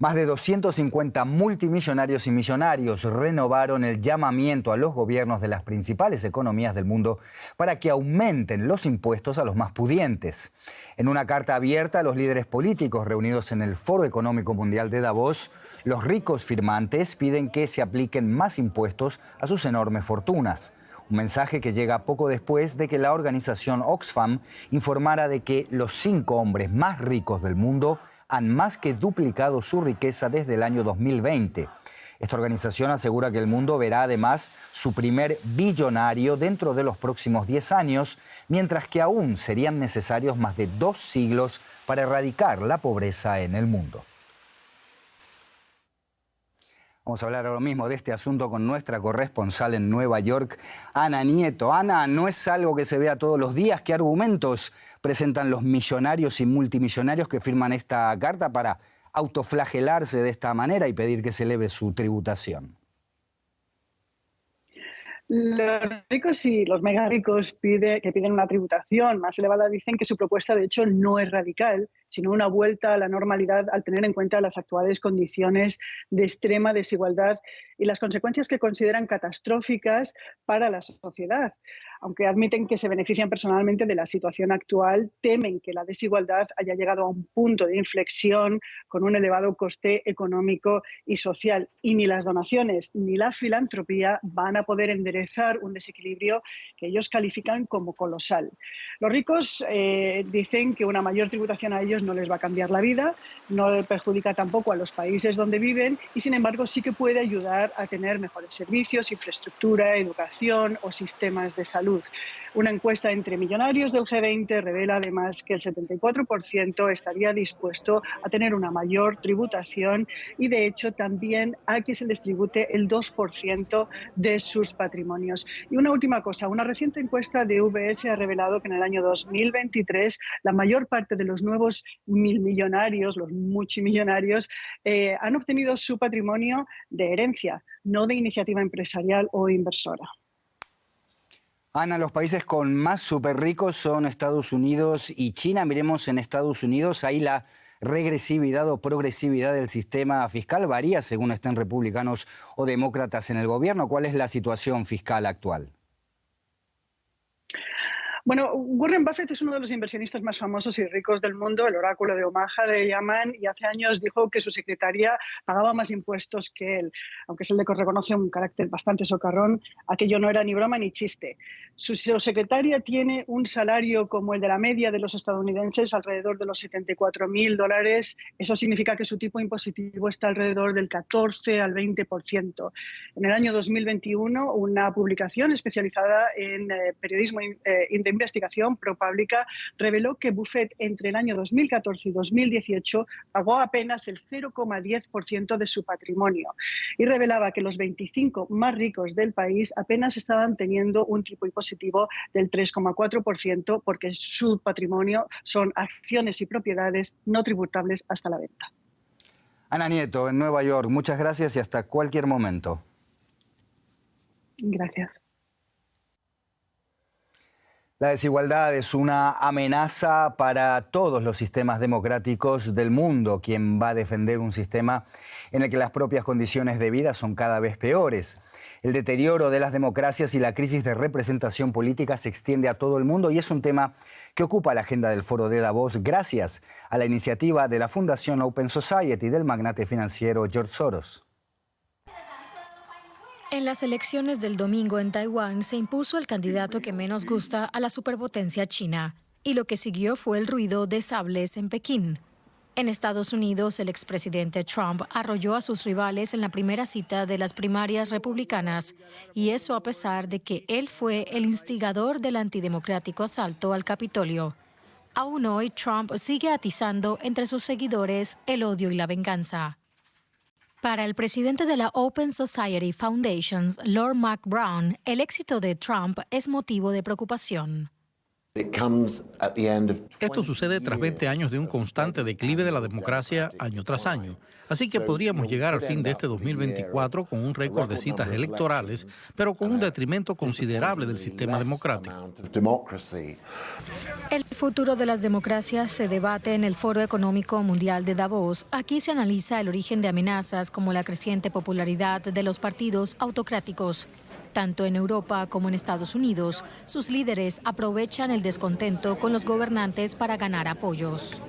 Más de 250 multimillonarios y millonarios renovaron el llamamiento a los gobiernos de las principales economías del mundo para que aumenten los impuestos a los más pudientes. En una carta abierta a los líderes políticos reunidos en el Foro Económico Mundial de Davos, los ricos firmantes piden que se apliquen más impuestos a sus enormes fortunas. Un mensaje que llega poco después de que la organización Oxfam informara de que los 5 hombres más ricos del mundo han más que duplicado su riqueza desde el año 2020. Esta organización asegura que el mundo verá además su primer billonario dentro de los próximos 10 años, mientras que aún serían necesarios más de 2 siglos para erradicar la pobreza en el mundo. Vamos a hablar ahora mismo de este asunto con nuestra corresponsal en Nueva York, Ana Nieto. Ana, no es algo que se vea todos los días. ¿Qué argumentos presentan los millonarios y multimillonarios que firman esta carta para autoflagelarse de esta manera y pedir que se eleve su tributación? Los ricos y los mega ricos que piden una tributación más elevada dicen que su propuesta, de hecho, no es radical, sino una vuelta a la normalidad al tener en cuenta las actuales condiciones de extrema desigualdad y las consecuencias que consideran catastróficas para la sociedad. Aunque admiten que se benefician personalmente de la situación actual, temen que la desigualdad haya llegado a un punto de inflexión con un elevado coste económico y social. Y ni las donaciones ni la filantropía van a poder enderezar un desequilibrio que ellos califican como colosal. Los ricos dicen que una mayor tributación a ellos no les va a cambiar la vida, no perjudica tampoco a los países donde viven y, sin embargo, sí que puede ayudar a tener mejores servicios, infraestructura, educación o sistemas de salud. Una encuesta entre millonarios del G20 revela además que el 74% estaría dispuesto a tener una mayor tributación y, de hecho, también a que se les tribute el 2% de sus patrimonios. Y una última cosa, una reciente encuesta de UBS ha revelado que en el año 2023 la mayor parte de los nuevos millonarios, los multimillonarios, han obtenido su patrimonio de herencia, no de iniciativa empresarial o inversora. Ana, los países con más súper ricos son Estados Unidos y China. Miremos en Estados Unidos, ahí la regresividad o progresividad del sistema fiscal varía según estén republicanos o demócratas en el gobierno. ¿Cuál es la situación fiscal actual? Bueno, Warren Buffett es uno de los inversionistas más famosos y ricos del mundo, el oráculo de Omaha le llaman, y hace años dijo que su secretaria pagaba más impuestos que él. Aunque se le reconoce un carácter bastante socarrón, aquello no era ni broma ni chiste. Su secretaria tiene un salario como el de la media de los estadounidenses, alrededor de los $74.000. Eso significa que su tipo impositivo está alrededor del 14 al 20%. En el año 2021, una publicación especializada en periodismo de investigación ProPublica reveló que Buffett entre el año 2014 y 2018 pagó apenas el 0,10% de su patrimonio y revelaba que los 25 más ricos del país apenas estaban teniendo un tipo impositivo del 3,4% porque su patrimonio son acciones y propiedades no tributables hasta la venta. Ana Nieto, en Nueva York, muchas gracias y hasta cualquier momento. Gracias. La desigualdad es una amenaza para todos los sistemas democráticos del mundo. ¿Quién va a defender un sistema en el que las propias condiciones de vida son cada vez peores? El deterioro de las democracias y la crisis de representación política se extiende a todo el mundo y es un tema que ocupa la agenda del Foro de Davos gracias a la iniciativa de la Fundación Open Society del magnate financiero George Soros. En las elecciones del domingo en Taiwán se impuso el candidato que menos gusta a la superpotencia china, y lo que siguió fue el ruido de sables en Pekín. En Estados Unidos, el expresidente Trump arrolló a sus rivales en la primera cita de las primarias republicanas, y eso a pesar de que él fue el instigador del antidemocrático asalto al Capitolio. Aún hoy, Trump sigue atizando entre sus seguidores el odio y la venganza. Para el presidente de la Open Society Foundations, Lord Mac Brown, el éxito de Trump es motivo de preocupación. Esto sucede tras 20 años de un constante declive de la democracia año tras año. Así que podríamos llegar al fin de este 2024 con un récord de citas electorales, pero con un detrimento considerable del sistema democrático. El futuro de las democracias se debate en el Foro Económico Mundial de Davos. Aquí se analiza el origen de amenazas como la creciente popularidad de los partidos autocráticos. Tanto en Europa como en Estados Unidos, sus líderes aprovechan el descontento con los gobernantes para ganar apoyos.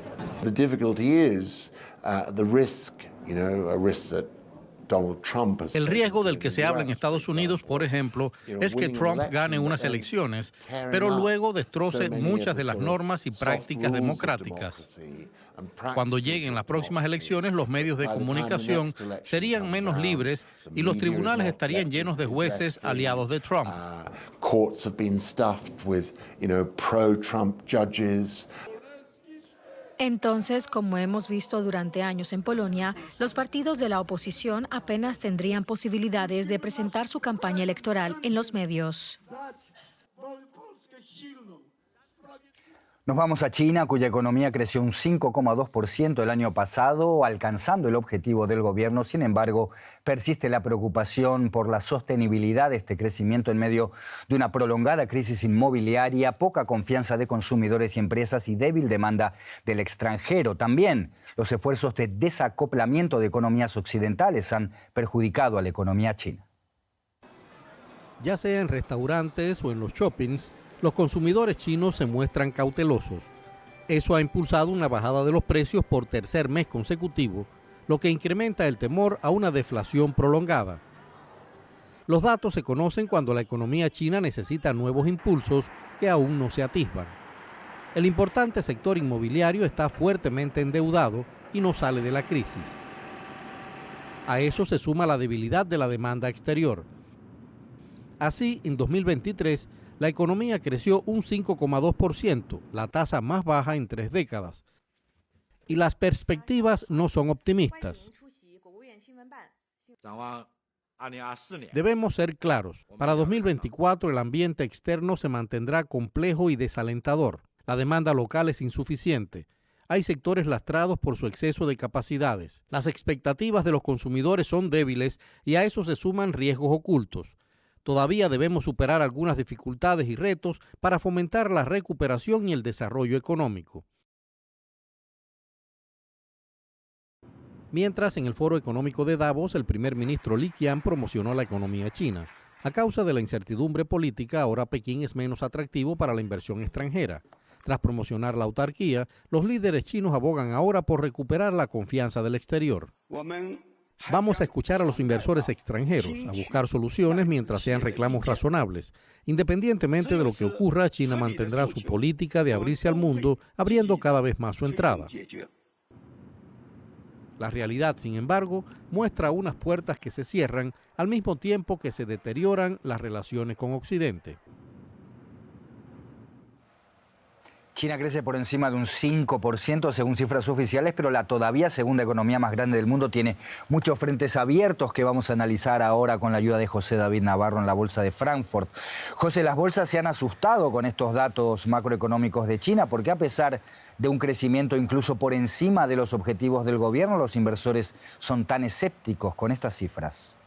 El riesgo del que se habla en Estados Unidos, por ejemplo, es que Trump gane unas elecciones, pero luego destroce muchas de las normas y prácticas democráticas. Cuando lleguen las próximas elecciones, los medios de comunicación serían menos libres y los tribunales estarían llenos de jueces aliados de Trump. Entonces, como hemos visto durante años en Polonia, los partidos de la oposición apenas tendrían posibilidades de presentar su campaña electoral en los medios. Nos vamos a China, cuya economía creció un 5,2% el año pasado, alcanzando el objetivo del gobierno. Sin embargo, persiste la preocupación por la sostenibilidad de este crecimiento en medio de una prolongada crisis inmobiliaria, poca confianza de consumidores y empresas y débil demanda del extranjero. También los esfuerzos de desacoplamiento de economías occidentales han perjudicado a la economía china. Ya sea en restaurantes o en los shoppings, los consumidores chinos se muestran cautelosos. Eso ha impulsado una bajada de los precios por tercer mes consecutivo, lo que incrementa el temor a una deflación prolongada. Los datos se conocen cuando la economía china necesita nuevos impulsos que aún no se atisban. El importante sector inmobiliario está fuertemente endeudado y no sale de la crisis. A eso se suma la debilidad de la demanda exterior. Así, en 2023, la economía creció un 5,2%, la tasa más baja en 3 décadas. Y las perspectivas no son optimistas. Debemos ser claros. Para 2024 el ambiente externo se mantendrá complejo y desalentador. La demanda local es insuficiente. Hay sectores lastrados por su exceso de capacidades. Las expectativas de los consumidores son débiles y a eso se suman riesgos ocultos. Todavía debemos superar algunas dificultades y retos para fomentar la recuperación y el desarrollo económico. Mientras, en el Foro Económico de Davos, el primer ministro Li Qiang promocionó la economía china. A causa de la incertidumbre política, ahora Pekín es menos atractivo para la inversión extranjera. Tras promocionar la autarquía, los líderes chinos abogan ahora por recuperar la confianza del exterior. Vamos a escuchar a los inversores extranjeros, a buscar soluciones mientras sean reclamos razonables. Independientemente de lo que ocurra, China mantendrá su política de abrirse al mundo, abriendo cada vez más su entrada. La realidad, sin embargo, muestra unas puertas que se cierran al mismo tiempo que se deterioran las relaciones con Occidente. China crece por encima de un 5% según cifras oficiales, pero la todavía segunda economía más grande del mundo tiene muchos frentes abiertos que vamos a analizar ahora con la ayuda de José David Navarro en la Bolsa de Frankfurt. José, las bolsas se han asustado con estos datos macroeconómicos de China porque a pesar de un crecimiento incluso por encima de los objetivos del gobierno, los inversores son tan escépticos con estas cifras.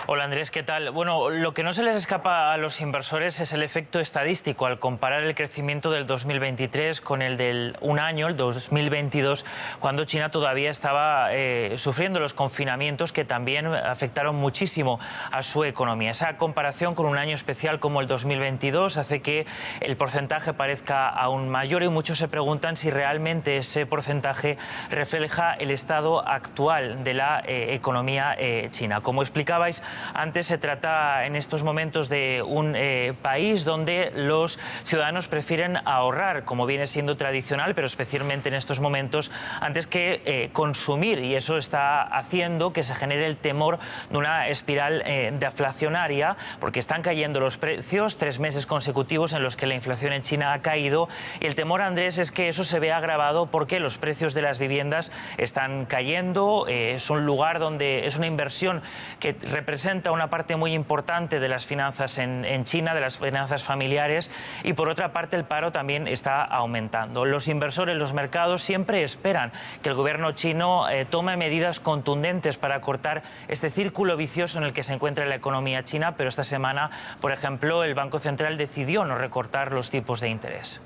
Hola Andrés, ¿qué tal? Bueno, lo que no se les escapa a los inversores es el efecto estadístico al comparar el crecimiento del 2023 con el del un año, el 2022, cuando China todavía estaba sufriendo los confinamientos que también afectaron muchísimo a su economía. Esa comparación con un año especial como el 2022 hace que el porcentaje parezca aún mayor y muchos se preguntan si realmente ese porcentaje refleja el estado actual de la economía china. Como explicabais antes, se trata en estos momentos de un país donde los ciudadanos prefieren ahorrar, como viene siendo tradicional, pero especialmente en estos momentos, antes que consumir, y eso está haciendo que se genere el temor de una espiral deflacionaria, porque están cayendo los precios, 3 meses consecutivos en los que la inflación en China ha caído, y el temor, Andrés, es que eso se vea agravado porque los precios de las viviendas están cayendo. Es un lugar donde es una inversión que representa una parte muy importante de las finanzas en China, de las finanzas familiares, y por otra parte el paro también está aumentando. Los inversores, los mercados siempre esperan que el gobierno chino tome medidas contundentes para cortar este círculo vicioso en el que se encuentra la economía china, pero esta semana, por ejemplo, el Banco Central decidió no recortar los tipos de interés.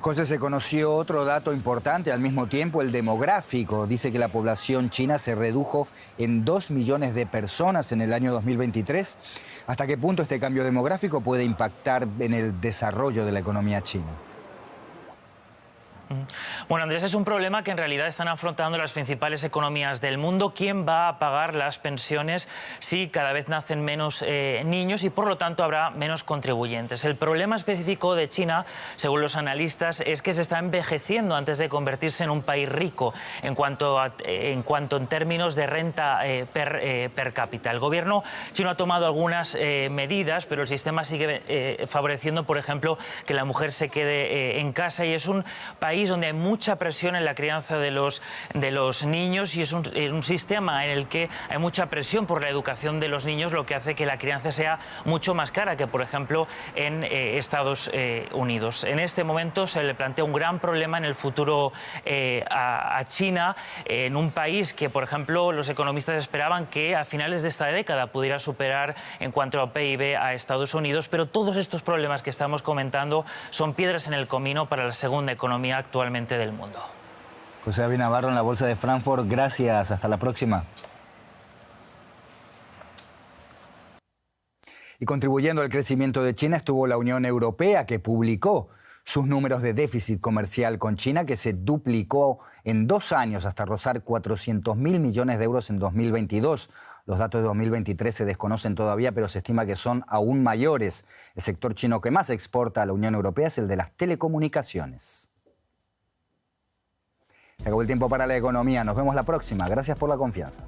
José, se conoció otro dato importante al mismo tiempo, el demográfico. Dice que la población china se redujo en 2 millones de personas en el año 2023. ¿Hasta qué punto este cambio demográfico puede impactar en el desarrollo de la economía china? Bueno, Andrés, es un problema que en realidad están afrontando las principales economías del mundo. ¿Quién va a pagar las pensiones si cada vez nacen menos niños y por lo tanto habrá menos contribuyentes? El problema específico de China, según los analistas, es que se está envejeciendo antes de convertirse en un país rico en cuanto en términos de renta per cápita. El gobierno chino ha tomado algunas medidas, pero el sistema sigue favoreciendo, por ejemplo, que la mujer se quede en casa, y es un país donde hay mucha presión en la crianza de los niños, y es un sistema en el que hay mucha presión por la educación de los niños, lo que hace que la crianza sea mucho más cara que, por ejemplo, en Estados Unidos. En este momento se le plantea un gran problema en el futuro a China, en un país que, por ejemplo, los economistas esperaban que a finales de esta década pudiera superar en cuanto a PIB a Estados Unidos, pero todos estos problemas que estamos comentando son piedras en el camino para la segunda economía actualmente del mundo. José David Navarro en la Bolsa de Frankfurt, gracias, hasta la próxima. Y contribuyendo al crecimiento de China estuvo la Unión Europea, que publicó sus números de déficit comercial con China, que se duplicó en 2 años hasta rozar 400.000 millones de euros en 2022. Los datos de 2023 se desconocen todavía, pero se estima que son aún mayores. El sector chino que más exporta a la Unión Europea es el de las telecomunicaciones. Se acabó el tiempo para la economía. Nos vemos la próxima. Gracias por la confianza.